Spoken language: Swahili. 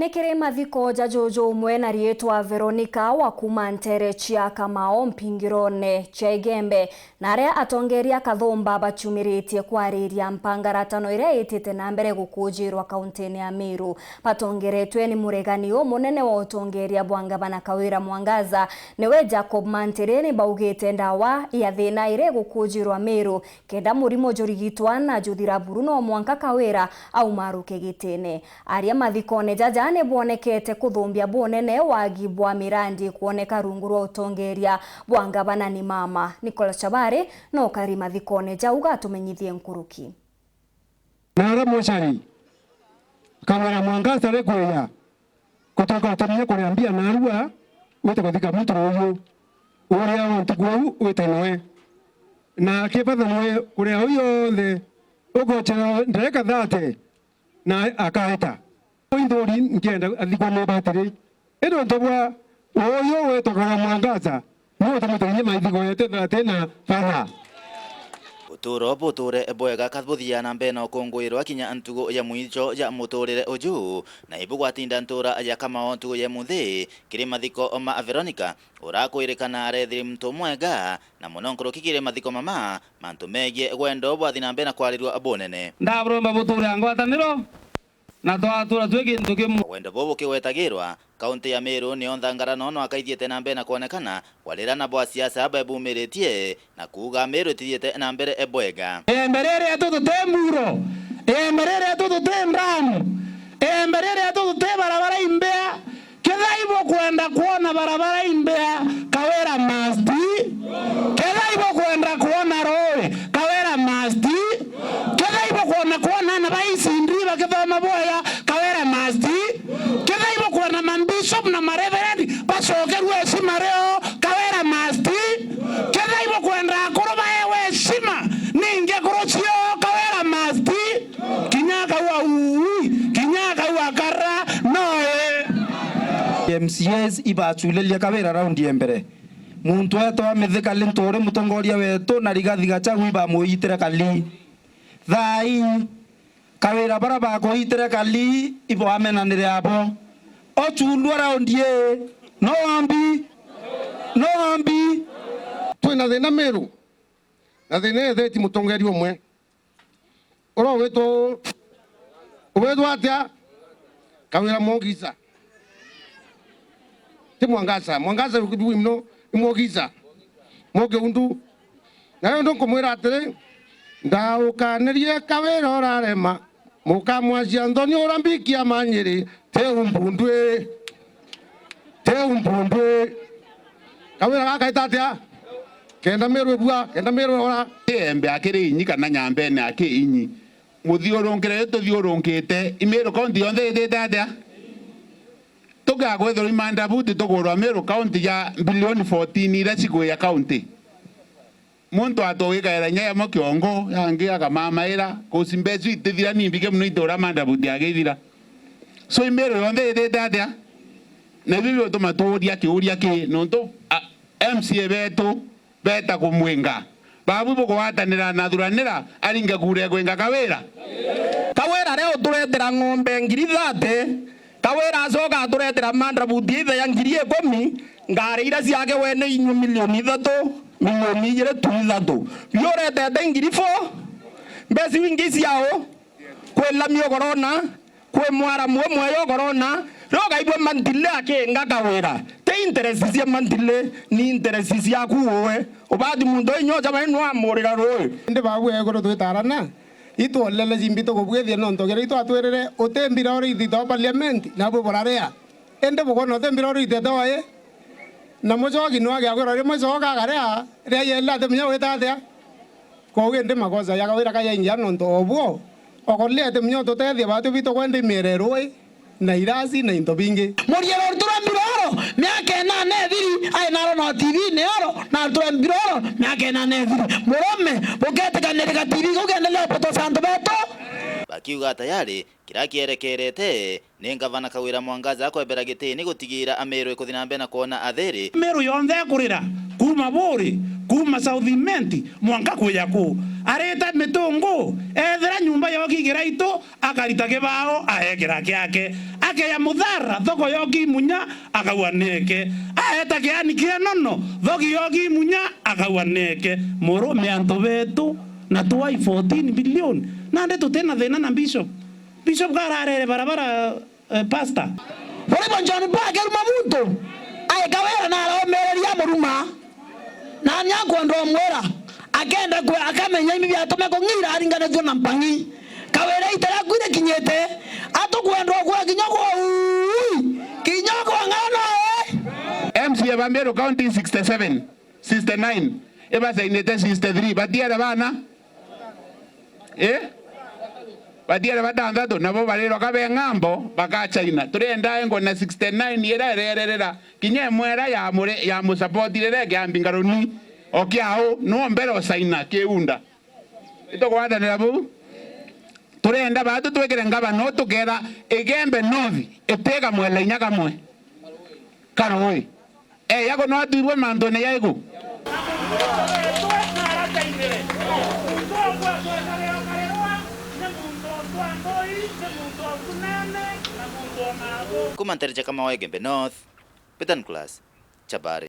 Nekere mathiko jajojo umwe na rietwa Veronica wa kuma Ntere chia Kamao mpingirone chia Igembe na aria atongeria Kathumba bachumiritie kwariria mpangaratano iria itite na mbere gukujirwa kauntini ya Meru. Patongeretwe ni muregani munene wa utongeria bwa Gavana Kawira Mwangaza niwe Jacob Mantere baugite ndawa ya thina ire gukujirwa Meru kenda murimo jorigitwa na Juthira Bruno Mwanka Kawira au maruke gitene. Aria mathikone jaja ne bonekete kuthumbia bonene wagi bwa mirandi kuoneka rungu rwa utongeria bwa Gavana ni mama Nicola Chabare no karima thikone jauga tumenyithie nkuruki nara mochari Kawira Mwangaza rekoya kutoka utamenya kuliambia narua wete katika mtu huyo uria wantugu wetanoe na kepatha noe uria huyo the ugochera ndeka thate na akaeta Indori ngenda athikone batiri ero ndobwa oyo wetokaga Mwangaza no tamutenye maithiko yete thate na fara uturo buture bwega kathbuthia na mbena okongwirwa kinya antugo ya mwicho ya muturire uju na ibugwatinda ntura ya Kamao ntugo ya muthi kiri mathiko ma Veronica urakwirikana arethiri mtu mwega na munonkoro kikire mathiko mama mantu megie gwendo bwathi na mbena kwarirwa bonene ndabromba buture ngwataniro na twatura twekintu kimu wendo bobo kiwetagirwa kaunti ya Meru ni onthangara nono akaithiete na mbere na kuonekana walirana bwa siasa babumiretie na kuga Meru ithiete na mbere ebwega emberere atutu temburo emberere atutu tendramu emberere atutu te barabara imbea kedaibo kwenda kuona barabara imbea Kawira masti kedaibo kwenda kuona roe Kawira masti kedaibo kwenda kuona na baisindriba kethoma boya Kawira masti kedaibo kwenda mambishop na mareverend basokerwe simareo Kawira masti kedaibo kwenda kuroba ewe sima ninge kurochio Kawira masti kinyaka wa kinyaka wa kara noe MCS ibachulelia Kawira raundi embere muntu wetu ametheka lintore mutongoria wetu na Rigathi Gachagua iba muitire kali thai Kawira bara bakoitire kali ibo amenanire abo ochundwa raundi no ambi twina thina Meru na thina etheti mutongeri umwe oro wetu atia Kawira Mwangaza ti Mwangaza kubibu mno Mwangaza moge undu nayo ndo kumwira atiri ndaukanerie Kawira orarema mukamwazia Anthony orambikia manyiri te umbundwe Kawira gakaita atia kenda Meru ora embe akiri inyi kana nyambene akinyi muthiurungire tuthiurungite Meru county yonthe itete atia tugagwethwo imanda buti tugurwa Meru county ya bilioni 14 ira chigwe ya county muntu atogikaira nyaya makiongo yangi akamamaira kusimbezu itithira nimbike muno itora manda buti agithira so Meru yonthe itete atia na bibi otomaturia kiuria ki nonto MCA betu beta kumwenga babu bugwatanira na thuranira aringa kure gwenga Kawira reo turetera ng'ombe ngiri 30 Kawira asoka turetera mandra buti ithe ya ngiri 10 ngari ira ciake wene inyu milioni 3 milioni 3 yoretete ngiri 4 mbesi wingi ciao kwelamio corona kwe mwara mwe yo corona roga ibwe mantile akenga Kawira te interest cia mantile ni interest cia kuwe obadi mundo inyoja bano amorira roe ndi babu egoro twitarana itu lele jimbito kubwethia no ntogere itu atwerere otembira ori thito parliament na bo borarea ende bogo no tembira ori thito ye na mojogi no agya goro mo joga garea re yella te mnya wetathia ko gende makosa ya Kawira kaya inja no ntobo okolle te mnya to tethia batu bito kwende mereroi na irasi na into bingi moriero turambiroro miaka na nethiri ai naro no TV ne oro na turambiroro miaka na nethiri morome bokete kanere TV kugendele poto santo beto bakiuga tayari kira kierekerete ni Gavana Kawira Mwangaza akwebera gitini gutigira Ameru ikuthina mbena kuona athiri Meru yonthe kurira kuma buri kuma Southimenti Mwanka kuya ku areta mitungu ethera nyumba yokigira ito akarita kibao aekera kiake ake ya muthara thoko yoki munya akawaneke aeta kiani kia nono thoki yoki munya akawaneke murume antu betu na tuwai 14 bilioni nande tutena thina na bishop gararere barabara pastor Bora John Parker mamuntu aikawera na aromereria muruma na nyako ndo mwera akenda kwa akamenya imi byatome ko ngira aringana thyo na mpangi kawera itara kwire kinyete atukwendwa kwa kinyoko ngano MC ya Meru County 67 69 eba sainete 63 batiara bana batiara batandatu nabo barero kabe ngambo bakachaina turenda engo na 69 yerererera kinye mwera ya mu support rere ya mbingaroni okiao no mbero saina keunda ito kwanda nabo turenda batu twekere ngaba no tukera egembe novi etega mwele nyaka mwe karoi yako no atuirwe mandone yaigo Kumantere Kamao Egembe North, Petan Class, Chabari.